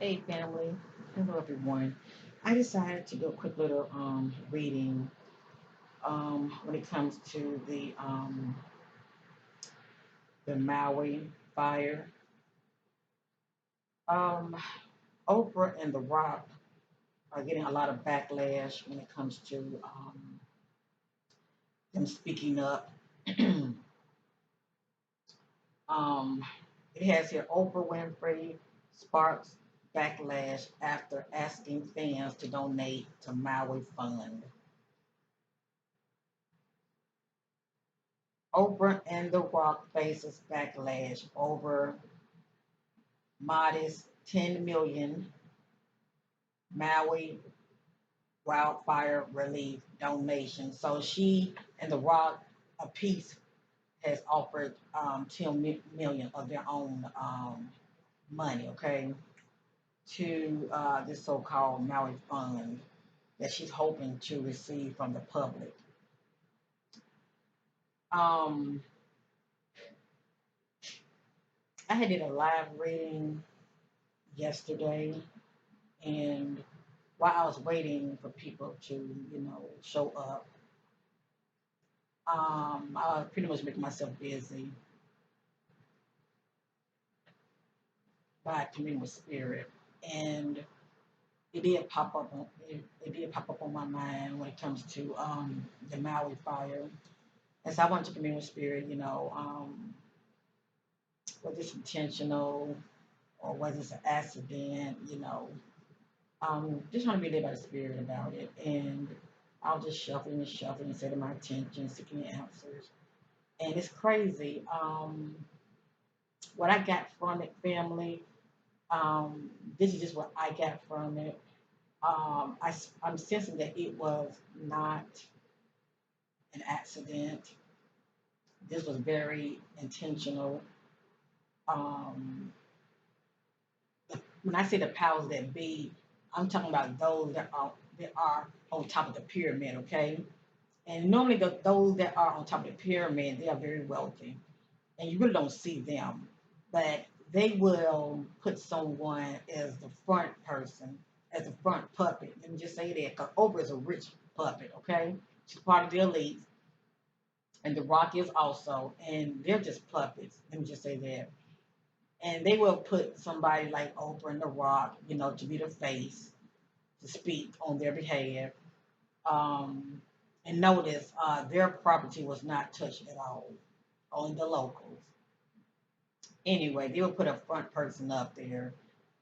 Hey family, hello everyone. I decided to do a quick little reading when it comes to the Maui fire. Um, Oprah and The Rock are getting a lot of backlash when it comes to them speaking up. um, it has here Oprah Winfrey sparks backlash after asking fans to donate to Maui Fund. Oprah and The Rock faces backlash over modest 10 million Maui wildfire relief donation. So she and The Rock a piece has offered 10 million of their own money, okay, to this so-called Maui fund that she's hoping to receive from the public. Um, I had did a live reading yesterday, and while I was waiting for people to, show up, I was pretty much making myself busy by communing with spirit, and it did pop up on my mind when it comes to the Maui fire. And so I wanted to commune with spirit, was this intentional or was this an accident, just want to be led by the spirit about it. And I was just shuffling and shuffling and setting my attention, seeking answers. And it's crazy. What I got from it, family, this is just what I got from it. I'm sensing that it was not an accident. This was very intentional. Um, when I say the powers that be, I'm talking about those that are on top of the pyramid, okay? And normally those that are on top of the pyramid, they are very wealthy, and you really don't see them, but they will put someone as the front person, as the front puppet. Let me just say that because Oprah is a rich puppet, okay? She's part of the elite, and The Rock is also, and they're just puppets. Let me just say that. And they will put somebody like Oprah and The Rock, to be the face, to speak on their behalf. Um, and notice their property was not touched at all, only the locals. Anyway, they would put a front person up there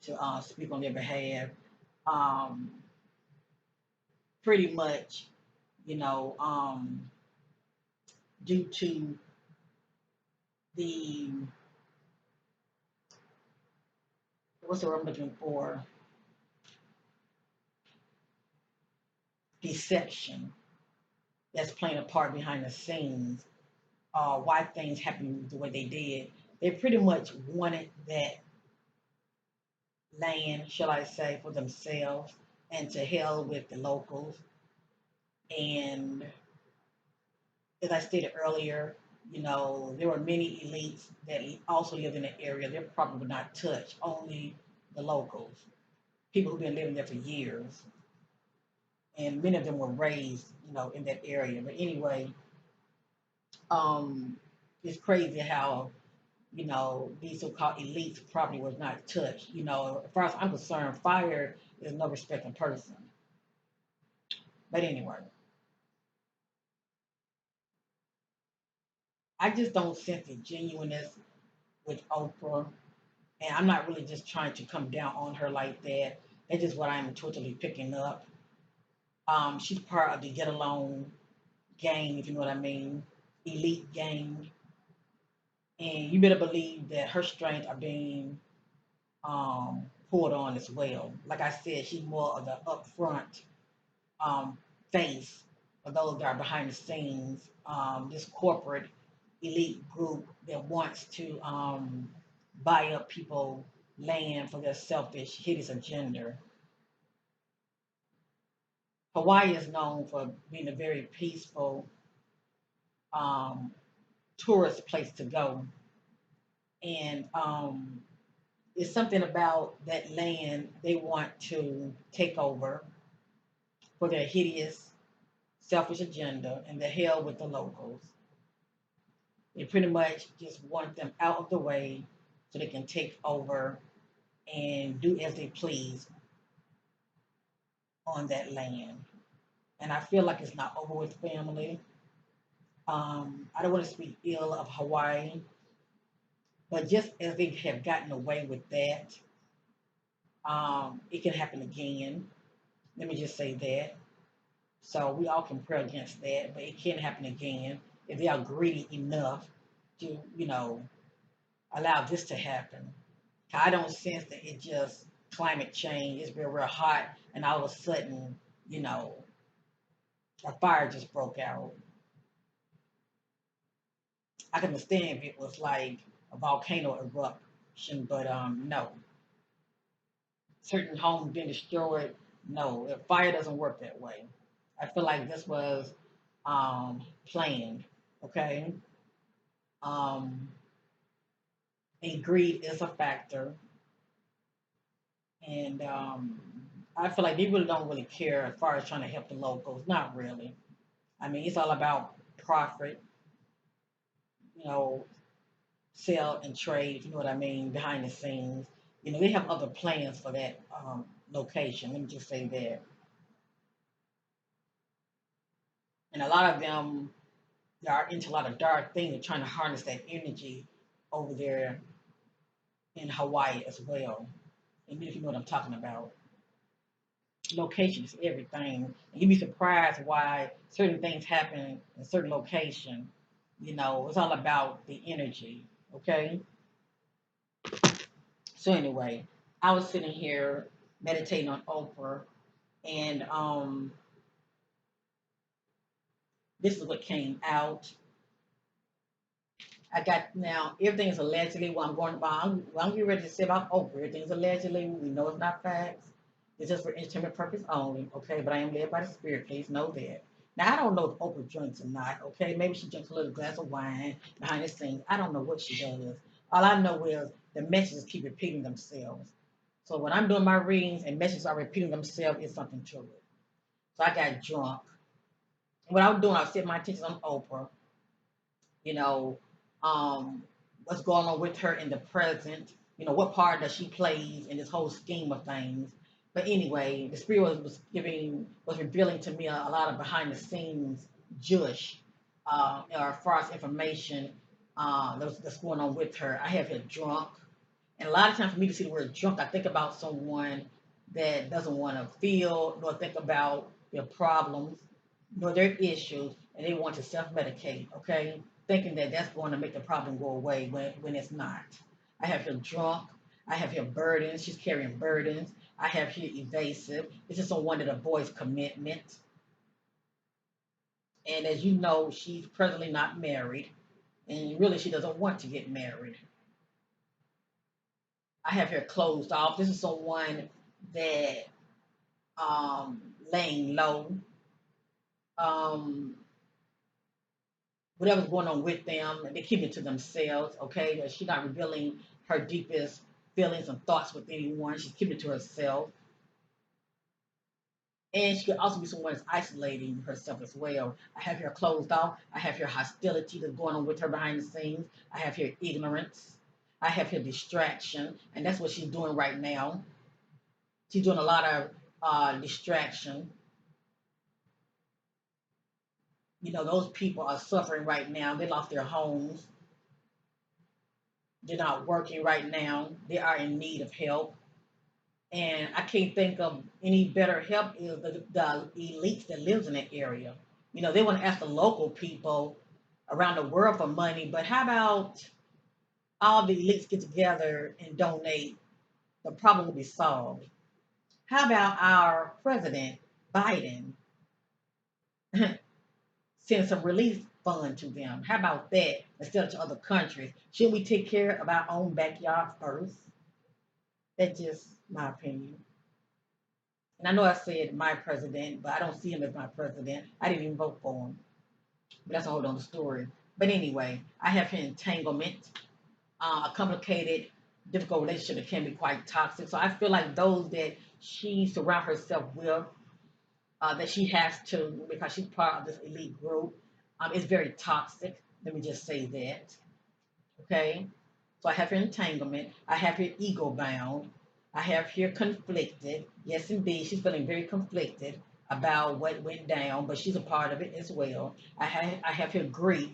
to speak on their behalf. Um, Pretty much, you know, um, due to the what's the word I'm looking for? Deception that's playing a part behind the scenes. Why things happen the way they did. They pretty much wanted that land, shall I say, for themselves, and to hell with the locals. And as I stated earlier, there were many elites that also lived in the area. They're probably not touched, only the locals, people who've been living there for years. And many of them were raised, in that area. But anyway, um, it's crazy how, these so-called elites property was not touched. As far as I'm concerned, fire is no respecting person. But anyway, I just don't sense the genuineness with Oprah. And I'm not really just trying to come down on her like that. That's just what I'm totally picking up. She's part of the get along gang, if you know what I mean, elite gang. And you better believe that her strengths are being pulled on as well. Like I said, she's more of the upfront um, face of those that are behind the scenes. This corporate elite group that wants to buy up people land for their selfish, hideous agenda. Hawaii is known for being a very peaceful um, tourist place to go, and it's something about that land they want to take over for their hideous, selfish agenda and the hell with the locals. They pretty much just want them out of the way so they can take over and do as they please on that land. And I feel like it's not over with family. I don't want to speak ill of Hawaii, but just as they have gotten away with that, it can happen again. Let me just say that. So we all can pray against that, but it can happen again if they are greedy enough to, allow this to happen. I don't sense that it just climate change. It's been real hot, and all of a sudden, you know, a fire just broke out. I can understand if it was like a volcano eruption, but no. Certain homes being destroyed, no. If fire doesn't work that way. I feel like this was planned. Okay. Um, and greed is a factor, and I feel like they really don't really care as far as trying to help the locals. Not really. I mean, it's all about profit, you know, sell and trade, if you know what I mean, behind the scenes. They have other plans for that location. Let me just say that. And a lot of them are into a lot of dark things. They're trying to harness that energy over there in Hawaii as well. And if you know what I'm talking about, location is everything. And you'd be surprised why certain things happen in certain location. It's all about the energy. Okay. So anyway, I was sitting here meditating on Oprah, and this is what came out. I got now everything is allegedly. What I'm getting ready to say about Oprah. Everything's allegedly. We know it's not facts. It's just for entertainment purpose only. Okay, but I am led by the Spirit. Please know that. Now I don't know if Oprah drinks or not. Okay, maybe she drinks a little glass of wine behind the scenes. I don't know what she does. All I know is the messages keep repeating themselves. So when I'm doing my readings and messages are repeating themselves, it's something to it. So I got drunk. What I was doing, I was setting my attention on Oprah. You know, what's going on with her in the present. What part that she plays in this whole scheme of things. But anyway, the spirit was revealing to me a lot of behind the scenes Jewish or false information that's going on with her. I have her drunk. And a lot of times for me to see the word drunk, I think about someone that doesn't want to feel nor think about their problems nor their issues, and they want to self-medicate, okay? Thinking that that's going to make the problem go away when it's not. I have her drunk. I have her burdens. She's carrying burdens. I have her evasive. This is someone that avoids commitment. And as you know, she's presently not married, and really she doesn't want to get married. I have her closed off. This is someone that laying low. Um, Whatever's going on with them, they keep it to themselves. Okay, she's not revealing her deepest feelings and thoughts with anyone. She's keeping it to herself, and she could also be someone that's isolating herself as well. I have her closed off. I have her hostility that's going on with her behind the scenes. I have her ignorance. I have her distraction, and that's what she's doing right now. She's doing a lot of distraction. Those people are suffering right now. They lost their homes. They're not working right now. They are in need of help. And I can't think of any better help is the elites that lives in that area. They want to ask the local people around the world for money, but how about all the elites get together and donate? The problem will be solved. How about our president, Biden, send some relief fund to them? How about that instead of to other countries? Shouldn't we take care of our own backyard first? That's just my opinion. And I know I said my president, but I don't see him as my president. I didn't even vote for him. But that's a whole other story. But anyway, I have here entanglement, a complicated. difficult relationship that can be quite toxic. So I feel like those that she surround herself with, that she has to because she's part of this elite group, is very toxic. Let me just say that. Okay. So I have here entanglement. I have here ego bound. I have here conflicted. Yes, indeed, she's feeling very conflicted about what went down, but she's a part of it as well. I have here grief,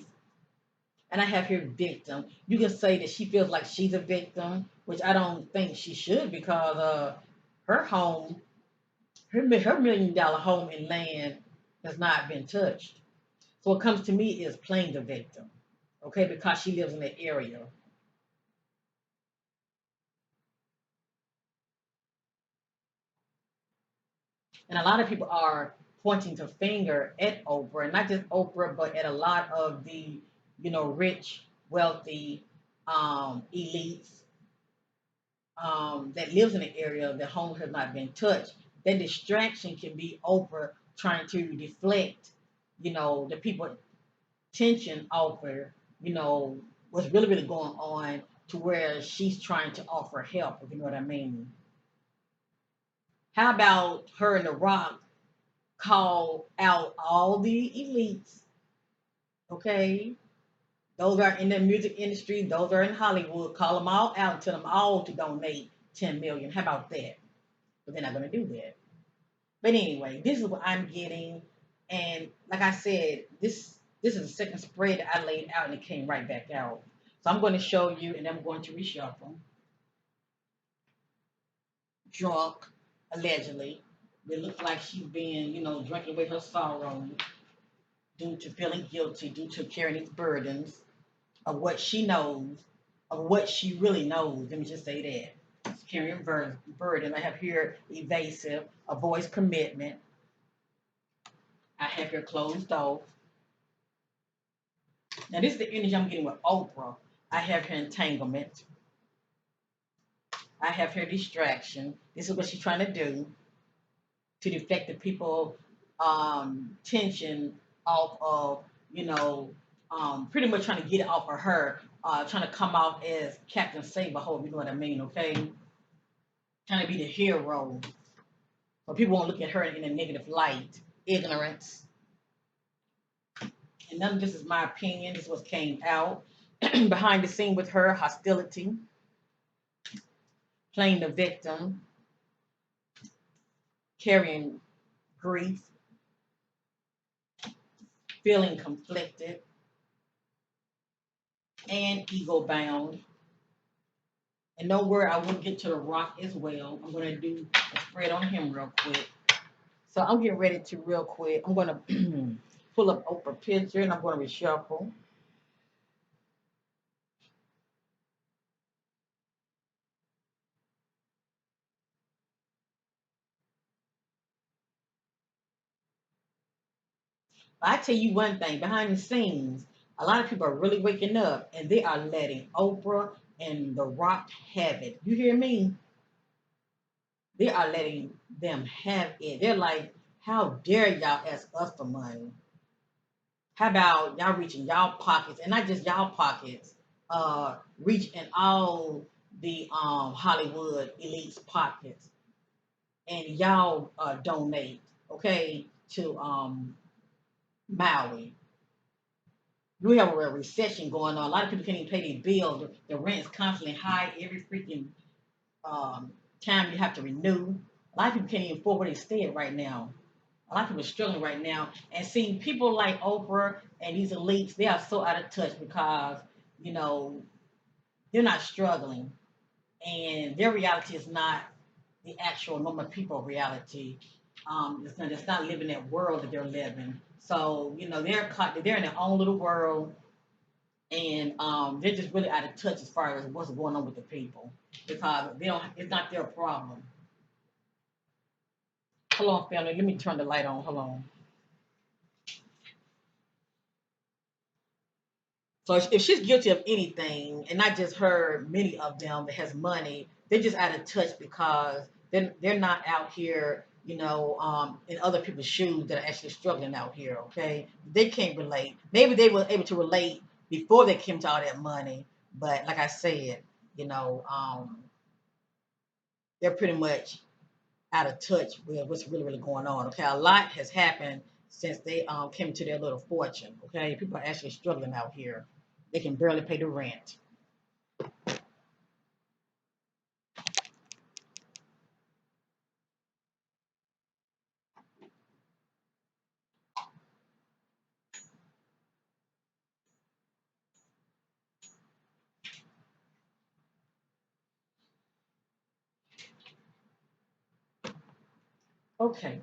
and I have here victim. You can say that she feels like she's a victim, which I don't think she should because her home, her $1 million home and land has not been touched. So what comes to me is playing the victim, okay, because she lives in the area. And a lot of people are pointing the finger at Oprah, and not just Oprah, but at a lot of the, rich, wealthy, elites, that lives in the area that home has not been touched. That distraction can be Oprah trying to deflect, the people tension off her, what's really, really going on to where she's trying to offer help, if you know what I mean. How about her and The Rock call out all the elites, okay? Those are in the music industry, those are in Hollywood, call them all out and tell them all to donate 10 million. How about that? But they're not going to do that. But anyway, this is what I'm getting. And like I said, this is the second spread that I laid out and it came right back out. So I'm going to show you and I'm going to reshuffle. Drunk, allegedly. It looks like she's been, drinking away her sorrow due to feeling guilty, due to carrying these burdens of what she knows, of what she really knows. Let me just say that. It's carrying burden. I have here evasive, avoids commitment. I have here closed off. Now this is the energy I'm getting with Oprah. I have here entanglement. I have here distraction. This is what she's trying to do to deflect the people tension off of, pretty much trying to get it off of her, trying to come out as Captain Saberhood, you know what I mean, okay? Trying to be the hero. But people won't look at her in a negative light. Ignorance. And none of this is my opinion. This is what came out. Behind the scene with her, hostility, playing the victim, carrying grief, feeling conflicted, and ego bound. And don't worry, I will get to The Rock as well. I'm going to do a spread on him real quick. So I'm getting ready to real quick. I'm going to pull up Oprah picture and I'm going to reshuffle. But I tell you one thing, behind the scenes, a lot of people are really waking up and they are letting Oprah and The Rock have it. You hear me? They are letting them have it. They're like, how dare y'all ask us for money? How about y'all reaching y'all pockets and not just y'all pockets, reach in all the Hollywood elites pockets and y'all donate, okay, to Maui. We have a recession going on. A lot of people can't even pay their bills. The rent's constantly high every freaking time you have to renew. A lot of people can't even afford where they stay at right now. A lot of people are struggling right now. And see, people like Oprah and these elites, they are so out of touch because, you know, they're not struggling. And their reality is not the actual normal people reality. It's not living that world that they're living. So, they're in their own little world and they're just really out of touch as far as what's going on with the people because they don't. It's not their problem. Hold on, family. Let me turn the light on. Hold on. So if she's guilty of anything, and not just her, many of them that has money, they're just out of touch because they're not out here, in other people's shoes that are actually struggling out here. Okay, they can't relate. Maybe they were able to relate before they came to all that money, but like I said. You know, they're pretty much out of touch with what's really, really going on. Okay, a lot has happened since they came to their little fortune. Okay, people are actually struggling out here. They can barely pay the rent. Okay,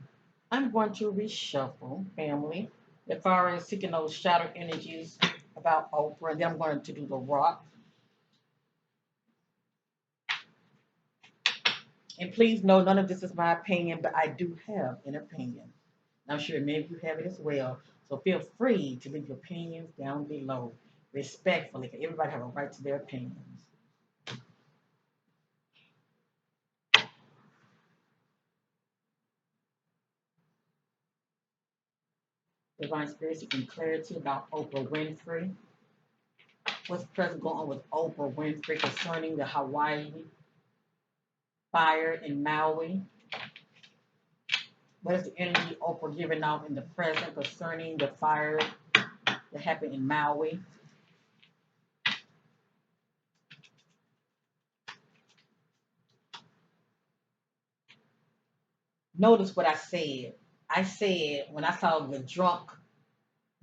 I'm going to reshuffle family. As far as seeking those shadow energies about Oprah, and then I'm going to do the rock. And please know none of this is my opinion, but I do have an opinion. I'm sure many of you have it as well. So feel free to leave your opinions down below respectfully, because everybody have a right to their opinions. Divine Spirit seeking clarity about Oprah Winfrey. What's present going on with Oprah Winfrey concerning the Hawaii fire in Maui? What is the energy Oprah giving out in the present concerning the fire that happened in Maui? Notice what I said. I said when I saw the drunk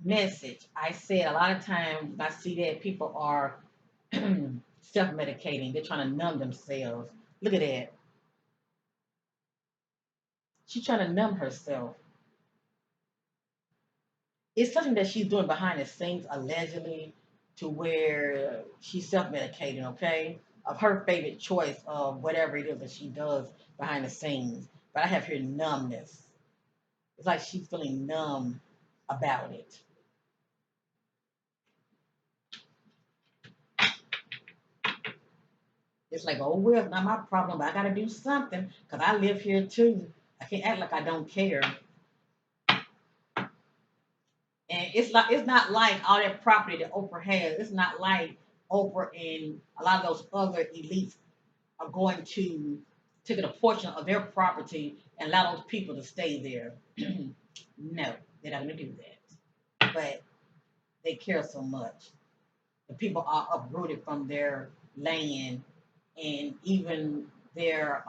message, I said a lot of times I see that people are self-medicating. They're trying to numb themselves. Look at that. She's trying to numb herself. It's something that she's doing behind the scenes, allegedly, to where she's self-medicating, okay? Of her favorite choice of whatever it is that she does behind the scenes. But I have here numbness. It's like she's feeling numb about it. It's like, oh, well, it's not my problem, but I got to do something because I live here too. I can't act like I don't care. And it's not like all that property that Oprah has. It's not like Oprah and a lot of those other elites are going to take a portion of their property and allow those people to stay there. No, they're not going to do that. But they care so much. The people are uprooted from their land, and even their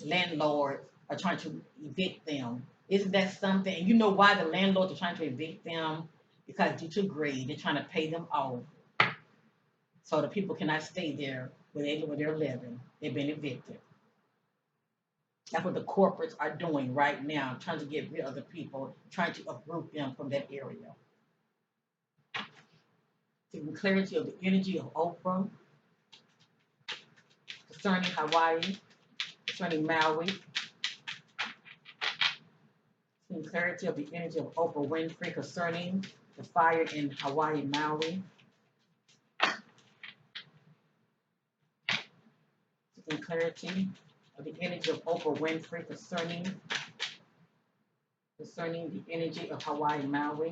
landlords are trying to evict them. Isn't that something? And you know why the landlords are trying to evict them? Because due to greed, they're trying to pay them off so the people cannot stay there where they're living. They've been evicted. That's what the corporates are doing right now, trying to get rid of the people, trying to uproot them from that area. Taking clarity of the energy of Oprah concerning Hawaii, concerning Maui, taking clarity of the energy of Oprah Winfrey concerning the fire in Hawaii, Maui, taking clarity of the energy of Oprah Winfrey concerning the energy of Hawaii, Maui.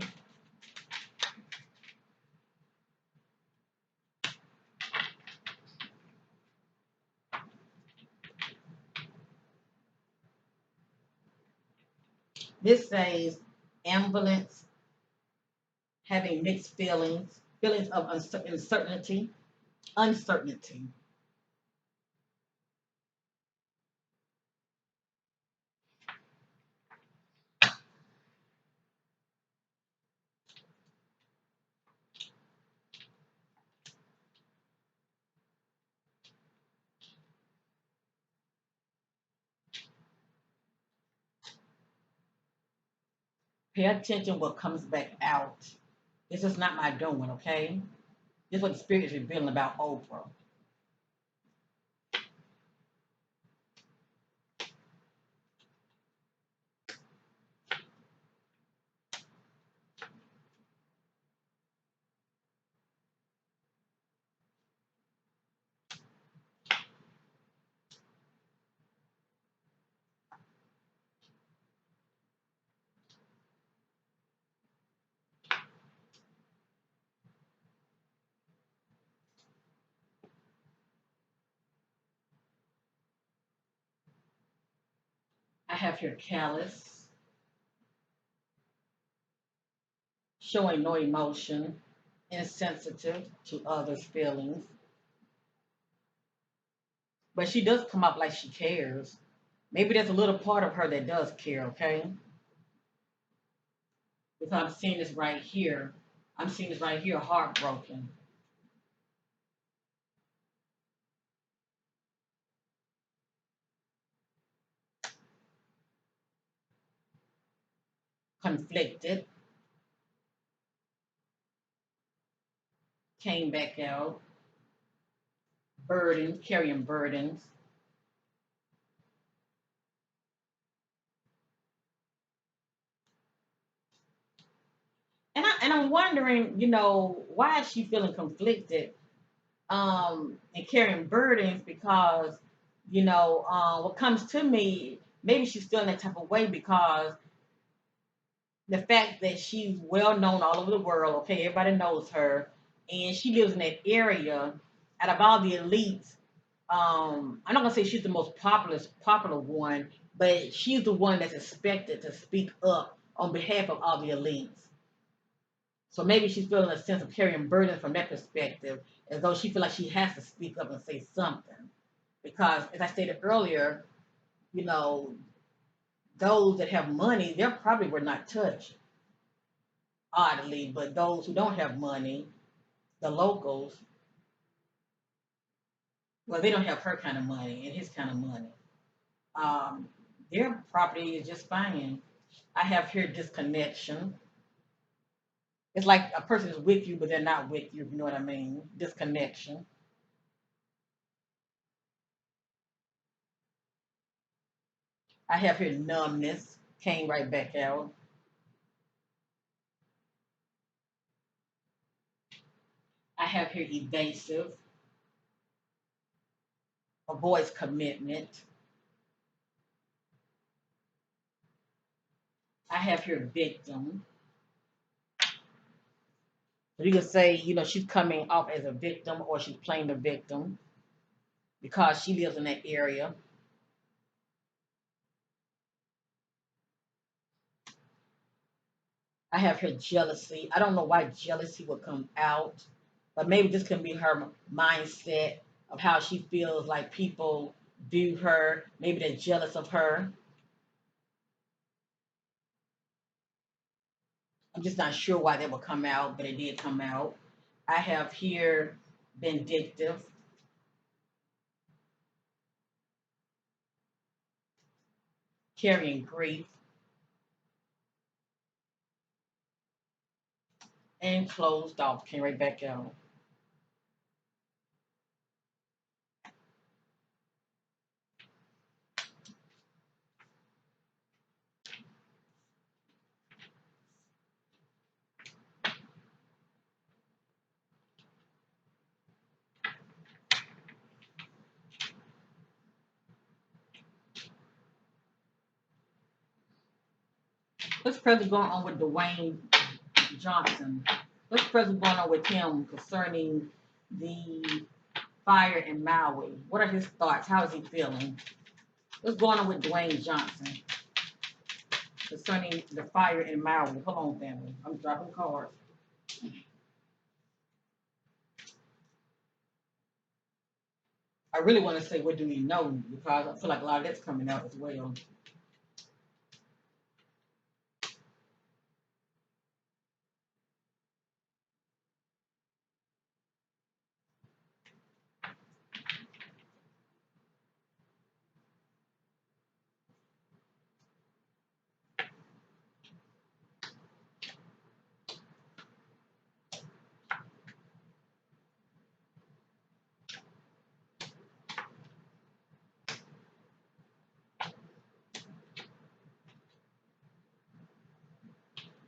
This says ambulance having mixed feelings, feelings of uncertainty. Pay attention what comes back out. This is not my doing, okay? This is what the spirit is revealing about Oprah. have here callous, showing no emotion, insensitive to others' feelings. But she does come up like she cares. Maybe there's a little part of her that does care, okay? Because I'm seeing this right here. I'm seeing this right here, heartbroken, conflicted, came back out, burdened, carrying burdens. And I'm wondering, why is she feeling conflicted and carrying burdens? Because, what comes to me, maybe she's feeling that type of way because the fact that she's well known all over the world, okay, everybody knows her, and she lives in that area. Out of all the elites, I'm not gonna say she's the most popular one, but she's the one that's expected to speak up on behalf of all the elites. So maybe she's feeling a sense of carrying burden from that perspective, as though she feels like she has to speak up and say something. Because, as I stated earlier, you know, those that have money, they probably were not touched, oddly, but those who don't have money, the locals, well, they don't have her kind of money and his kind of money. Um, their property is just fine. I have here disconnection. It's like a person is with you, but they're not with you, if you know what I mean. Disconnection. I have here numbness, came right back out. I have here evasive, avoids commitment. I have here victim. So you can say, she's coming off as a victim or she's playing the victim because she lives in that area. I have here jealousy. I don't know why jealousy would come out, but maybe this can be her mindset of how she feels like people view her. Maybe they're jealous of her. I'm just not sure why that would come out, but it did come out. I have here vindictive, carrying grief, and closed off. Came right back out. What's present going on with Dwayne Johnson? What's present going on with him concerning the fire in Maui? What are his thoughts? How is he feeling? What's going on with Dwayne Johnson concerning the fire in Maui? Hold on, family. I'm dropping cards. I really want to say, what do we know? Because I feel like a lot of that's coming out as well.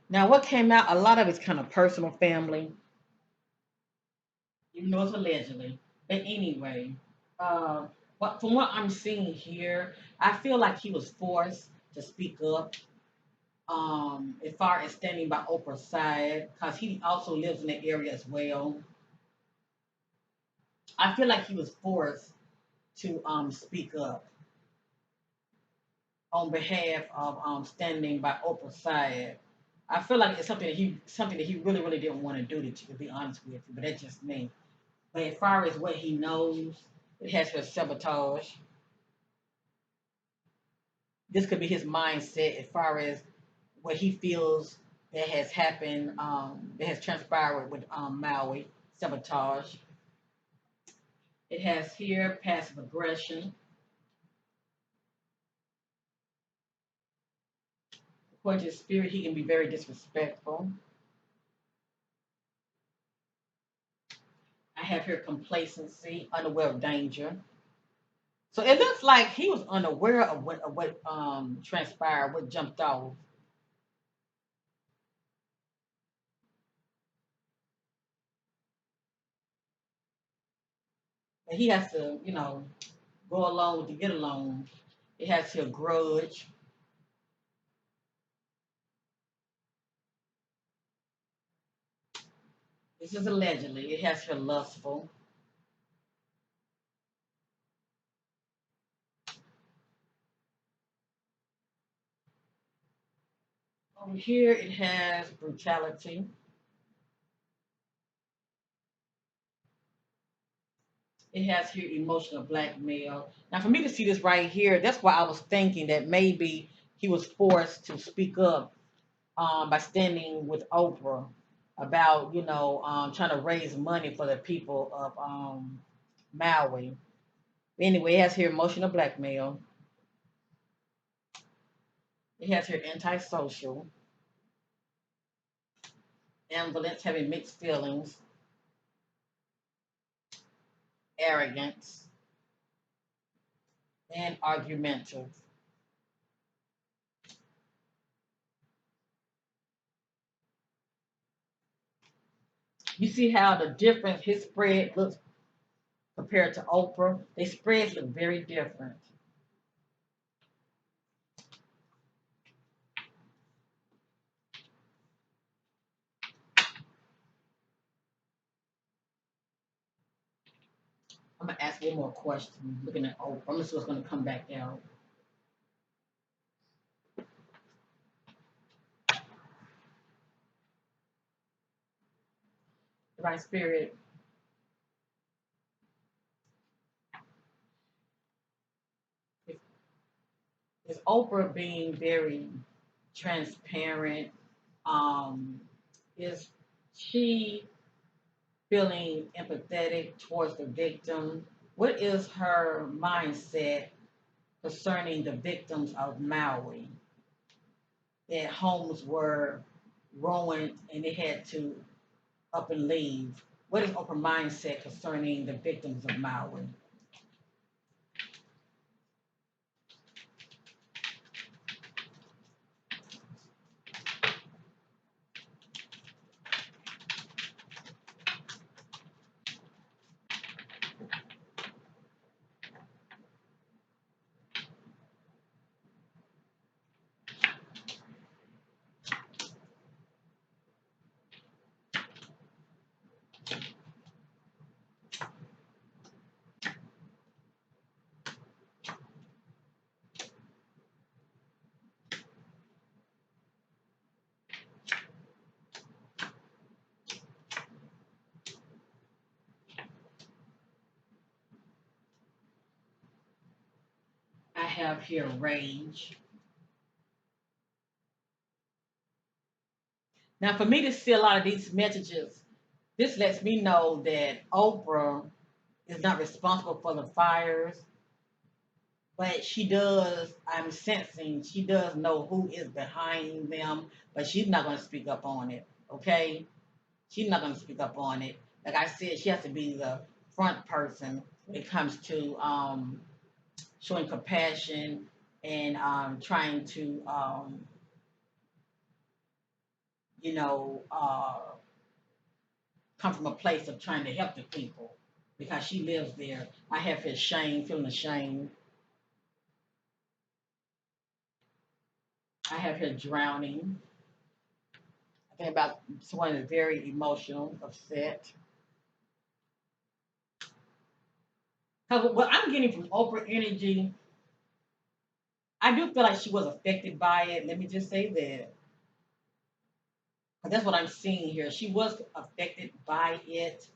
Now, what came out, a lot of it's kind of personal, family, even though it's allegedly. But anyway, uh, from what I'm seeing here, I feel like he was forced to speak up as far as standing by Oprah's side, because he also lives in the area as well. I feel like he was forced to speak up on behalf of standing by Oprah's side. I feel like it's something that he really really didn't want to do, to be honest with you, but that's just me. But as far as what he knows, it has for sabotage. This could be his mindset as far as what he feels that has happened, that has transpired with Maui sabotage. It has here passive aggression. According to his spirit, he can be very disrespectful. I have here complacency, unaware of danger. So it looks like he was unaware of what transpired, what jumped off. But he has to, go along to get along. It has here grudge. This is allegedly. It has here lustful. Over here it has brutality. It has here emotional blackmail. Now, for me to see this right here, that's why I was thinking that maybe he was forced to speak up by standing with Oprah about, trying to raise money for the people of Maui. Anyway, it has here emotional blackmail. It has here antisocial, ambivalence, having mixed feelings, arrogance, and argumentative. You see how the difference his spread looks compared to Oprah? Their spreads look very different. I'm gonna ask one more question. Looking at Oprah, I'm gonna see what's gonna come back out. Right spirit is, is Oprah being very transparent? Um, is she feeling empathetic towards the victim? What is her mindset concerning the victims of Maui? Their homes were ruined and they had to up and leave. What is Oprah mindset concerning the victims of Maui? I have here rage. Now, for me to see a lot of these messages, this lets me know that Oprah is not responsible for the fires, but she does, I'm sensing, she does know who is behind them, but she's not going to speak up on it, okay? She's not going to speak up on it. Like I said, she has to be the front person when it comes to showing compassion and trying to, you know, uh, come from a place of trying to help the people because she lives there. I have his shame, feeling ashamed. I have her drowning. I think about someone that's very emotional, upset. Because what I'm getting from Oprah energy, I do feel like she was affected by it. Let me just say that. 'Cause that's what I'm seeing here. She was affected by it,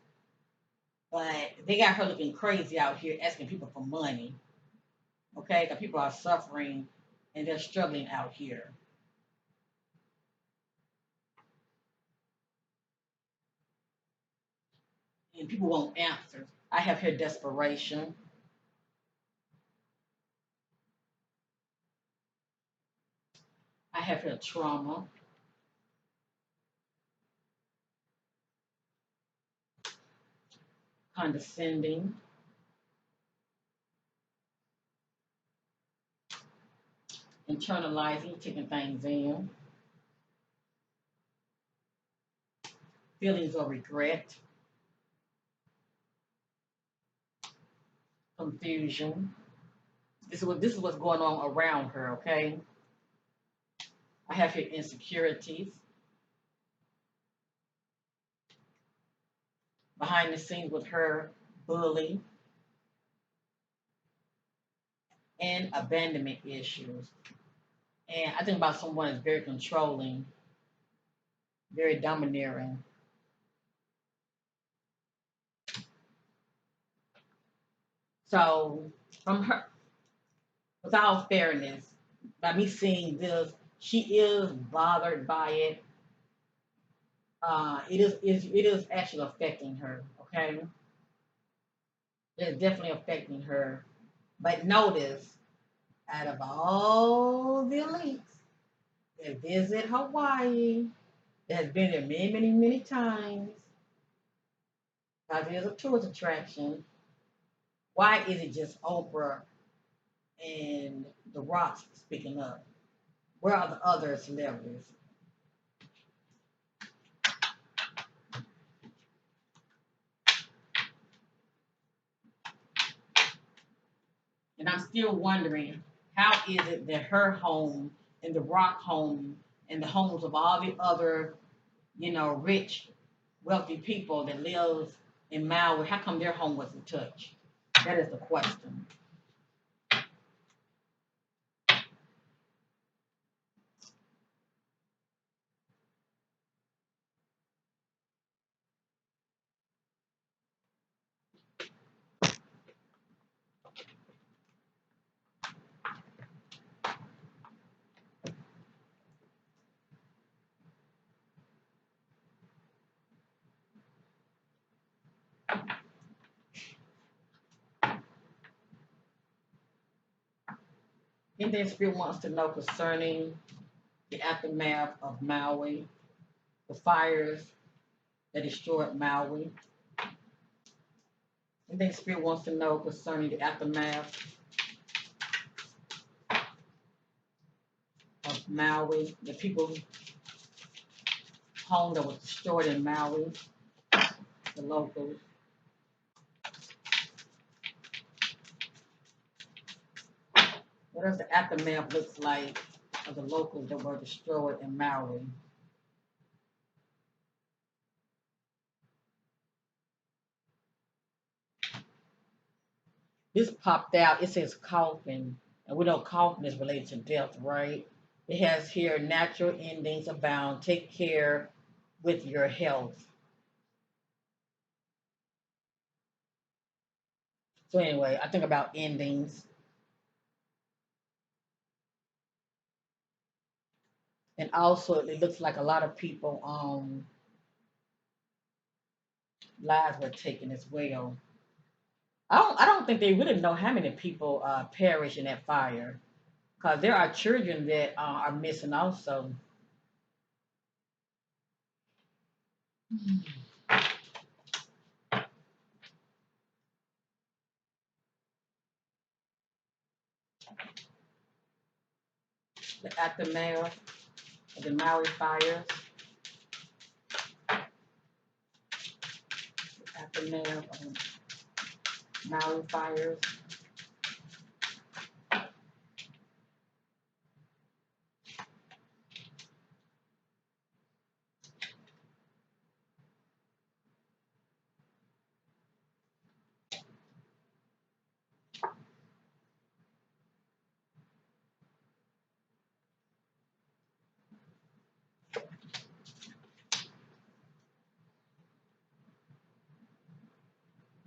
but they got her looking crazy out here asking people for money. Okay, because people are suffering and they're struggling out here. And people want answers. I have here desperation. I have here trauma, condescending, internalizing, taking things in, feelings of regret, confusion. This is what's going on around her, okay? I have here insecurities, behind the scenes with her, bully, and abandonment issues. And I think about someone that's very controlling, very domineering. So from her, with all fairness, by me seeing this, she is bothered by it. It is actually affecting her. Okay, it's definitely affecting her. But notice, out of all the elites that visit Hawaii, that has been there many, many, many times, because it is a tourist attraction. Why is it just Oprah and The Rock speaking up? Where are the other celebrities? And I'm still wondering, how is it that her home and the Rock home and the homes of all the other, rich, wealthy people that live in Maui, how come their home wasn't touched? That is the question. Anything Spirit wants to know concerning the aftermath of Maui, the fires that destroyed Maui? Anything Spirit wants to know concerning the aftermath of Maui, the people's home that was destroyed in Maui, the locals? What does the aftermath look like of the locals that were destroyed in Maui? This popped out. It says coffin, and we know coffin is related to death, right? It has here natural endings abound. Take care with your health. So anyway, I think about endings, and also it looks like a lot of people lives were taken as well. I don't think they really know how many people perished in that fire, because there are children that are missing also. The aftermath of the Maui fires, aftermath of the Maui fires.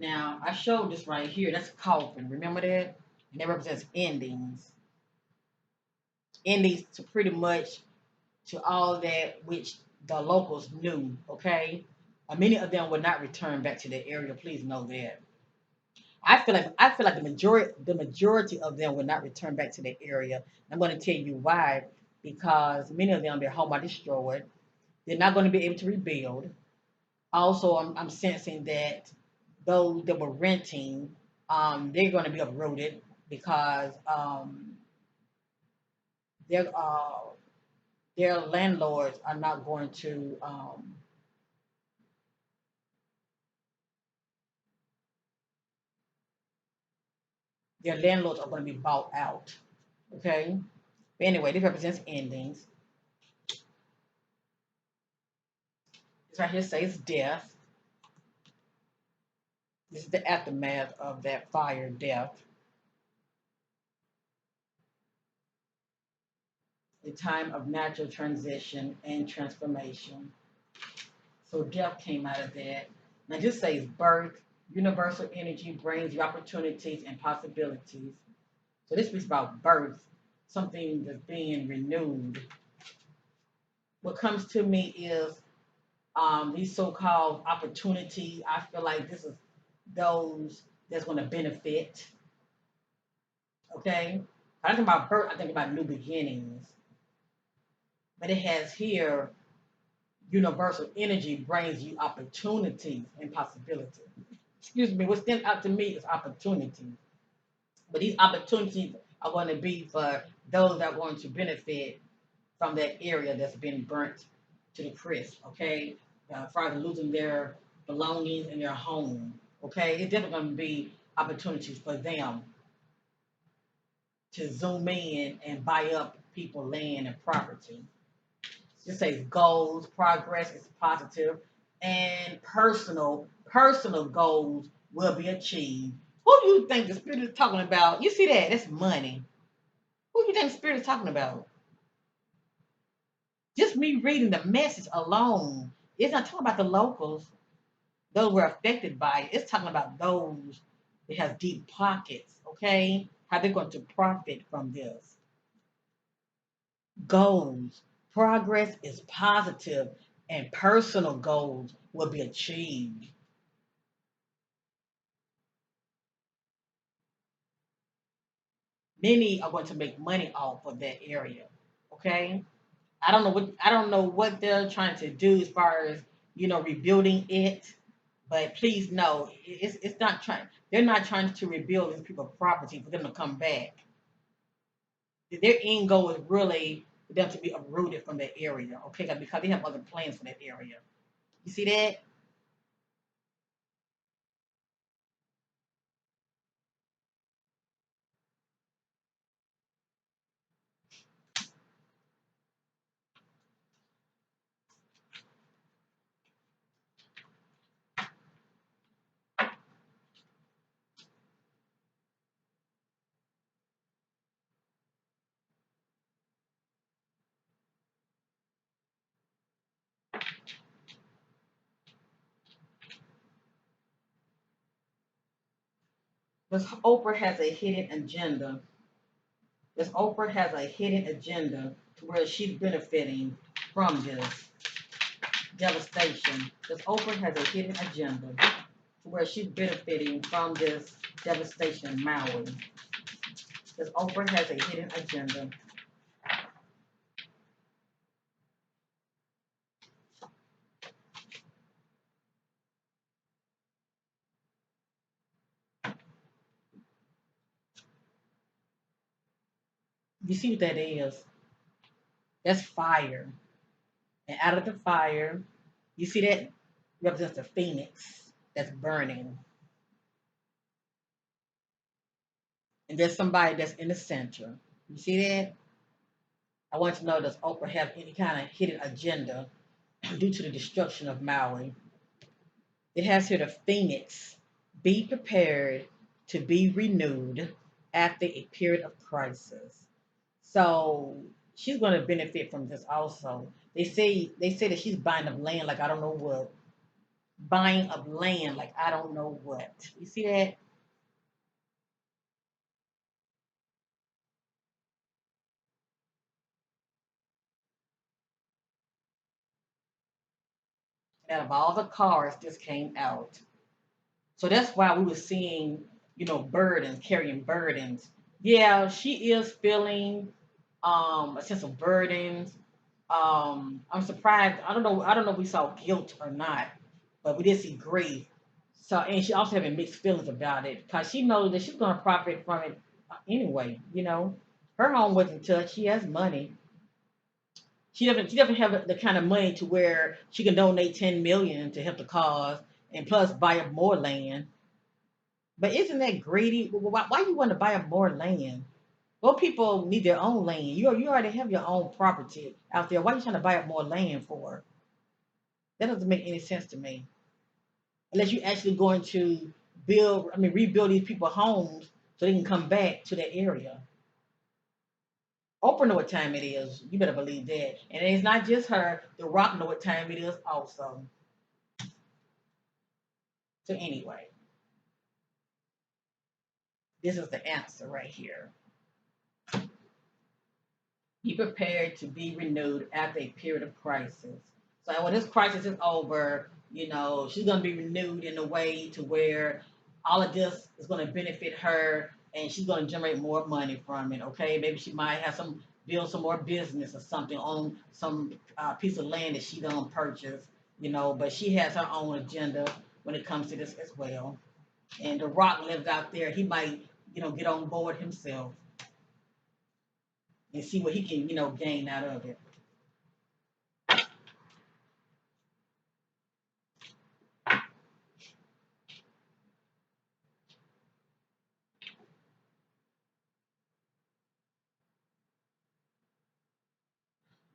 Now, I showed this right here. That's coffin. Remember that? And that represents endings. Endings to pretty much to all that which the locals knew, okay? Many of them would not return back to the area. Please know that. I feel like the majority of them will not return back to the area. I'm going to tell you why. Because many of them, their home are destroyed. They're not going to be able to rebuild. Also, I'm sensing that those that were renting, they're going to be uprooted because their their landlords are not going to their landlords are going to be bought out. Okay. But anyway, this represents endings. This right here says death. This is the aftermath of that fire death. A time of natural transition and transformation. So death came out of that. Now this says birth. Universal energy brings you opportunities and possibilities. So this speaks about birth, something that's being renewed. What comes to me is these so-called opportunities. I feel like this is those that's going to benefit. Okay, I think about birth. I think about new beginnings. But it has here universal energy brings you opportunities and possibilities. Excuse me. What stands out to me is opportunity. But these opportunities are going to be for those that are going to benefit from that area that's been burnt to the crisp. Okay, as far as losing their belongings and their home. Okay, it's definitely going to be opportunities for them to zoom in and buy up people, land, and property. It says goals, progress is positive, and personal goals will be achieved. Who do you think the spirit is talking about? You see that? That's money. Who do you think the spirit is talking about? Just me reading the message alone, it's not talking about the locals. Those who were affected by it. It's talking about those that have deep pockets, okay? How they're going to profit from this. Goals. Progress is positive and personal goals will be achieved. Many are going to make money off of that area. Okay? I don't know what they're trying to do as far as rebuilding it, but please know it's not trying they're not trying to rebuild these people's property for them to come back. Their end goal is really for them to be uprooted from that area, okay? Because they have other plans for that area. You see that? This Oprah has a hidden agenda. This Oprah has a hidden agenda to where she's benefiting from this devastation. This Oprah has a hidden agenda to where she's benefiting from this devastation in Maui. This Oprah has a hidden agenda. You see what that is? That's fire. And out of the fire, you see that represents the phoenix that's burning. And there's somebody that's in the center. You see that? I want to know, does Oprah have any kind of hidden agenda due to the destruction of Maui? It has here the phoenix. Be prepared to be renewed after a period of crisis. So she's going to benefit from this also. They say that she's buying up land like I don't know what. buying of land, like I don't know what. You see that? Out of all the cars, this came out. So that's why we were seeing, burdens, carrying burdens. Yeah, she is feeling a sense of burdens. I'm surprised. I don't know if we saw guilt or not, but we did see grief. So, and she also having mixed feelings about it because she knows that she's going to profit from it anyway. Her home wasn't touched. She has money. She doesn't have the kind of money to where she can donate 10 million to help the cause and plus buy up more land. But isn't that greedy? Why you want to buy up more land? Well, people need their own land. You already have your own property out there. Why are you trying to buy up more land for? That doesn't make any sense to me. Unless you're actually going to rebuild these people's homes so they can come back to that area. Oprah know what time it is. You better believe that. And it's not just her. The Rock know what time it is also. So anyway, this is the answer right here. Be prepared to be renewed after a period of crisis. So when this crisis is over, she's going to be renewed in a way to where all of this is going to benefit her and she's going to generate more money from it. Okay, maybe she might have build some more business or something on some piece of land that she gonna purchase. But she has her own agenda when it comes to this as well. And The Rock lives out there. He might, get on board himself and see what he can, gain out of it.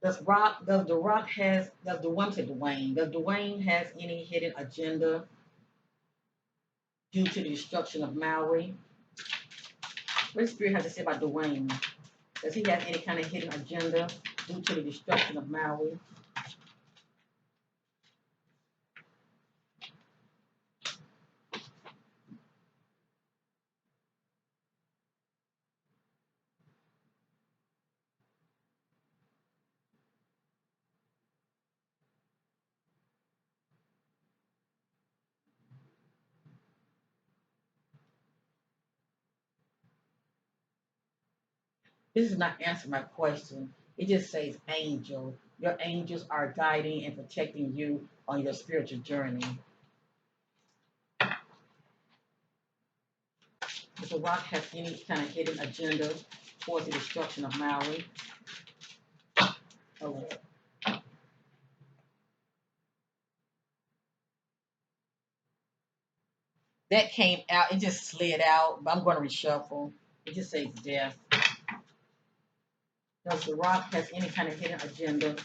Does the one to Dwayne, does Dwayne has any hidden agenda due to the destruction of Maui? What does Spirit have to say about Dwayne? Does he have any kind of hidden agenda due to the destruction of Maui? This is not answering my question. It just says angel. Your angels are guiding and protecting you on your spiritual journey. Does the rock have any kind of hidden agenda towards the destruction of Maui? Oh, that came out. It just slid out, but I'm going to reshuffle. It just says death. Does the rock has any kind of hidden agenda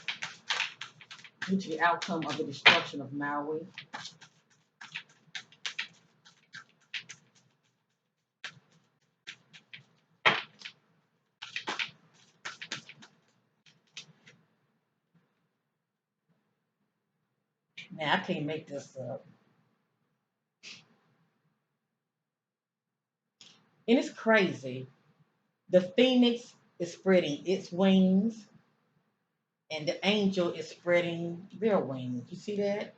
due to the outcome of the destruction of Maui? Man, I can't make this up. And it's crazy. The phoenix is spreading its wings, and the angel is spreading their wings. You see that?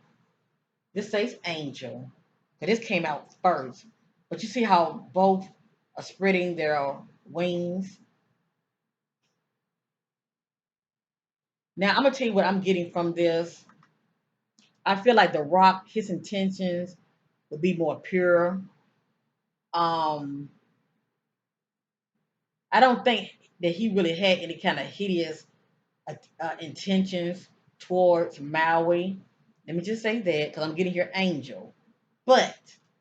This says angel. But this came out first. But you see how both are spreading their wings? Now, I'm going to tell you what I'm getting from this. I feel like The Rock, his intentions would be more pure. Um, I don't think that he really had any kind of hideous intentions towards Maui. Let me just say that because I'm getting here angel. But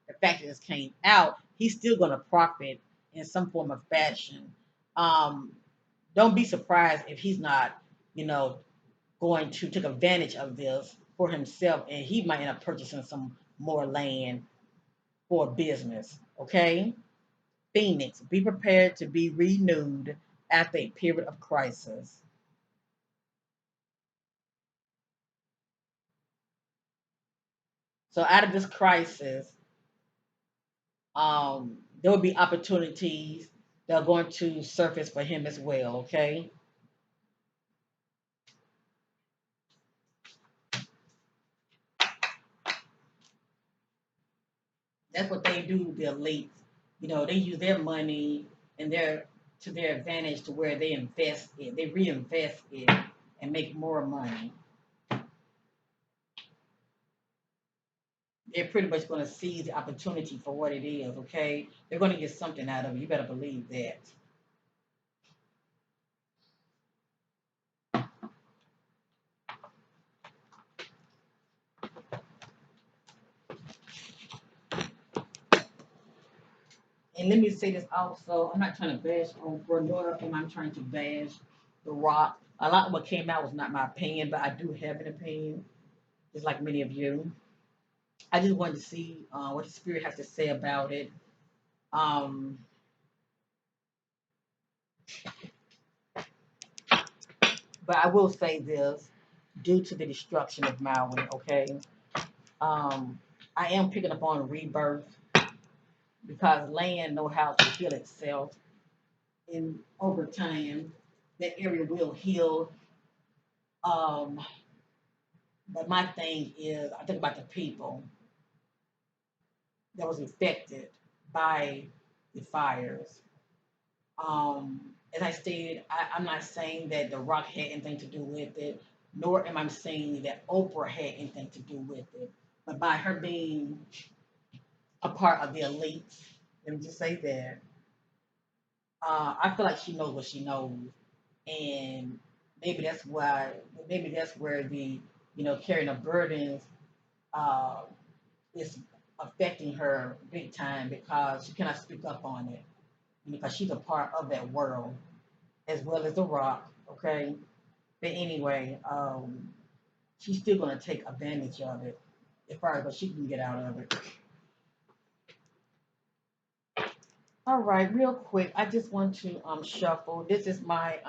the fact that this came out, he's still going to profit in some form of fashion. Um, don't be surprised if he's not, you know, going to take advantage of this for himself, and he might end up purchasing some more land for business. Okay, Phoenix, be prepared to be renewed after a period of crisis. So out of this crisis, there will be opportunities that are going to surface for him as well. Okay, that's what they do. The elites, they use their money and their to their advantage to where they invest it, they reinvest it, and make more money. They're pretty much going to seize the opportunity for what it is. Okay, they're going to get something out of it. You better believe that. And let me say this also. I'm not trying to bash on Nor am I trying to bash The Rock. A lot of what came out was not my opinion, but I do have an opinion, just like many of you. I just wanted to see what the spirit has to say about it. Um, but I will say this, due to the destruction of Maui, okay, um, I am picking up on rebirth because land know how to heal itself. And over time, that area will heal. Um, but my thing is, I think about the people that was affected by the fires. As I stated, I'm not saying that The Rock had anything to do with it, nor am I saying that Oprah had anything to do with it. But by her being a part of the elites, let me just say that, I feel like she knows what she knows. And maybe that's why, maybe that's where the, carrying of burdens uh, is affecting her big time because she cannot speak up on it because she's a part of that world as well as The Rock. Okay, but anyway, she's still gonna take advantage of it as far as what she can get out of it. All right, real quick, I just want to shuffle. This is my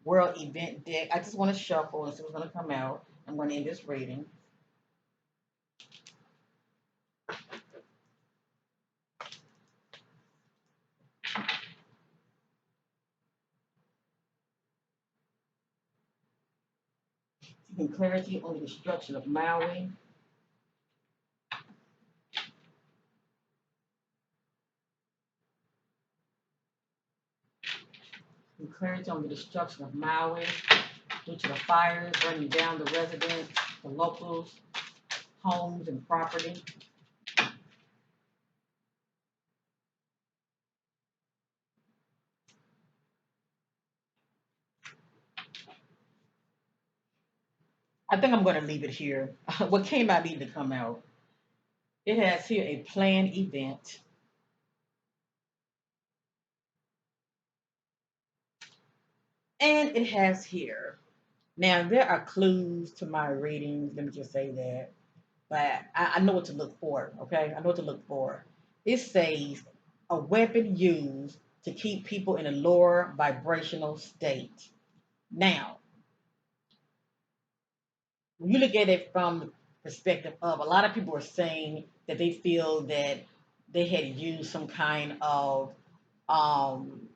world event deck. I just want to shuffle and see what's gonna come out. I'm gonna end this reading. Seeking clarity on the destruction of Maui. Seeking clarity on the destruction of Maui due to the fires burning down the residents, the locals, homes, and property. I think I'm going to leave it here. What came out needed to come out. It has here a planned event, and it has here. Now, there are clues to my readings. Let me just say that. But I know what to look for, okay? I know what to look for. It says a weapon used to keep people in a lower vibrational state. Now, when you look at it from the perspective of a lot of people are saying that they feel that they had used some kind of um,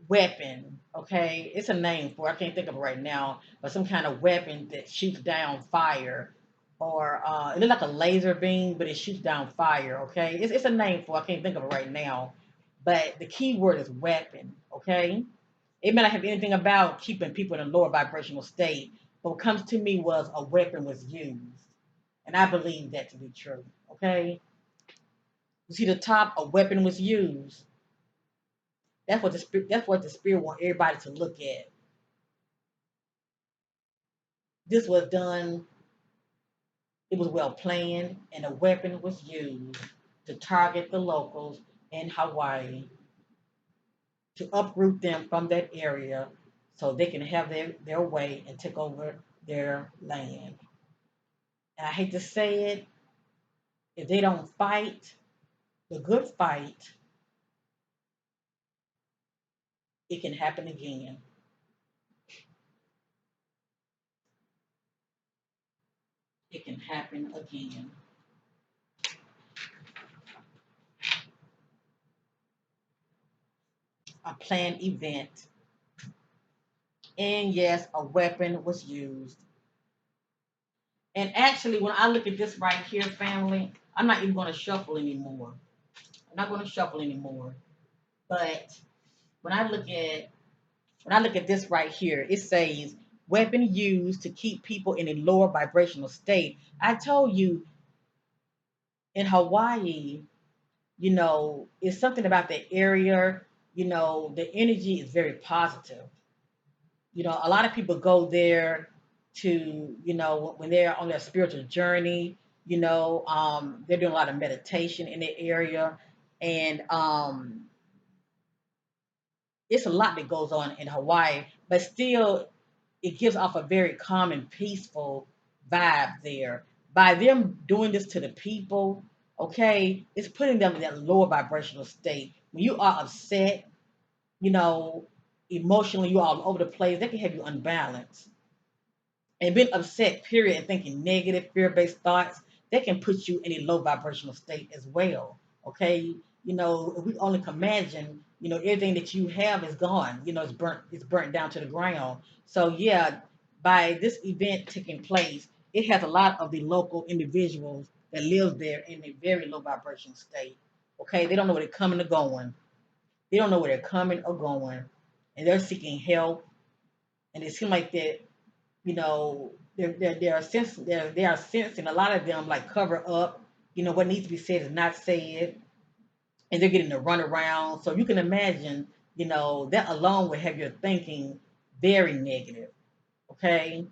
weapon. Okay, it's a name for it. I can't think of it right now, but some kind of weapon that shoots down fire, or it looks like a laser beam, but it shoots down fire. Okay, it's a name for it. I can't think of it right now, but the key word is weapon. Okay, it may not have anything about keeping people in a lower vibrational state, but what comes to me was a weapon was used, and I believe that to be true. Okay, you see the top, a weapon was used. That's what the spirit want everybody to look at. This was done, it was well planned, and a weapon was used to target the locals in Hawaii to uproot them from that area so they can have their way and take over their land. And I hate to say it, if they don't fight the good fight, it can happen again. it can happen again. A planned event. And yes, a weapon was used. And actually, when I look at this right here, family, I'm not even going to shuffle anymore. I'm not going to shuffle anymore. But when I look at this right here, it says weapon used to keep people in a lower vibrational state. I told you in Hawaii, it's something about the area. The energy is very positive. A lot of people go there to, when they're on their spiritual journey, they're doing a lot of meditation in the area. And it's a lot that goes on in Hawaii, but still, it gives off a very calm and peaceful vibe there. By them doing this to the people, okay, it's putting them in that lower vibrational state. When you are upset, you know, emotionally, you're all over the place, that can have you unbalanced. And being upset, period, and thinking negative, fear-based thoughts, that can put you in a low vibrational state as well. Okay, if we only can imagine, everything that you have is gone. It's burnt down to the ground. So yeah, by this event taking place, it has a lot of the local individuals that live there in a very low vibration state. Okay, they don't know where they're coming or going. They don't know where they're coming or going, and they're seeking help. And it seems like that they are sensing a lot of them like cover up, what needs to be said is not said, and they're getting to run around. So you can imagine, that alone will have your thinking very negative, okay?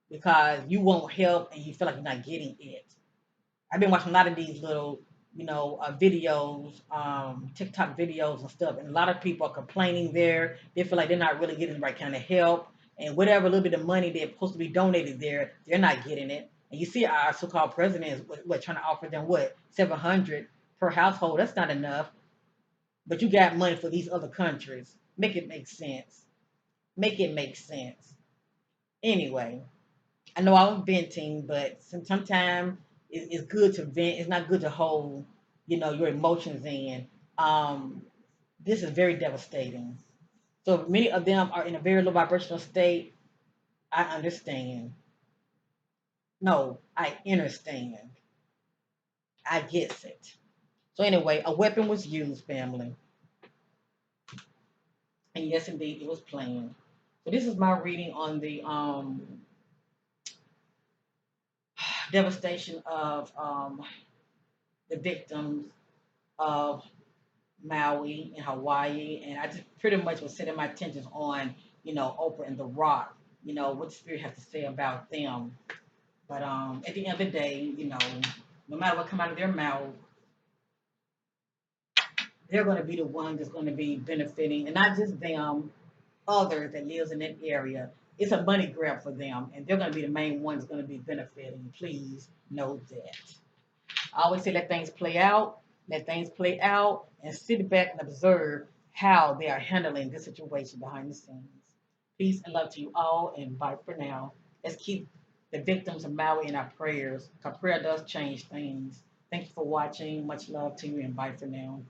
Because you won't help and you feel like you're not getting it. I've been watching a lot of these little, videos, TikTok videos and stuff, and a lot of people are complaining there. They feel like they're not really getting the right kind of help, and whatever little bit of money they're supposed to be donated there, they're not getting it. And you see our so-called president is what trying to offer them what 700 per household. That's not enough, but you got money for these other countries. Make it make sense. Make it make sense. Anyway, I know I was venting, but sometimes it's good to vent. It's not good to hold, your emotions in. Um, this is very devastating. So if many of them are in a very low vibrational state, I understand. No, I understand. I get it. So anyway, a weapon was used, family, and yes, indeed, it was planned. So this is my reading on the devastation of the victims of Maui and Hawaii, and I just pretty much was setting my attentions on, Oprah and The Rock, what the spirit has to say about them. But at the end of the day, no matter what come out of their mouth, they're going to be the ones that's going to be benefiting, and not just them, others that lives in that area. It's a money grab for them, and they're going to be the main ones going to be benefiting. Please know that. I always say let things play out, and sit back and observe how they are handling this situation behind the scenes. Peace and love to you all, and bye for now. Let's keep the victims of Maui in our prayers, because prayer does change things. Thank you for watching. Much love to you, and bye for now.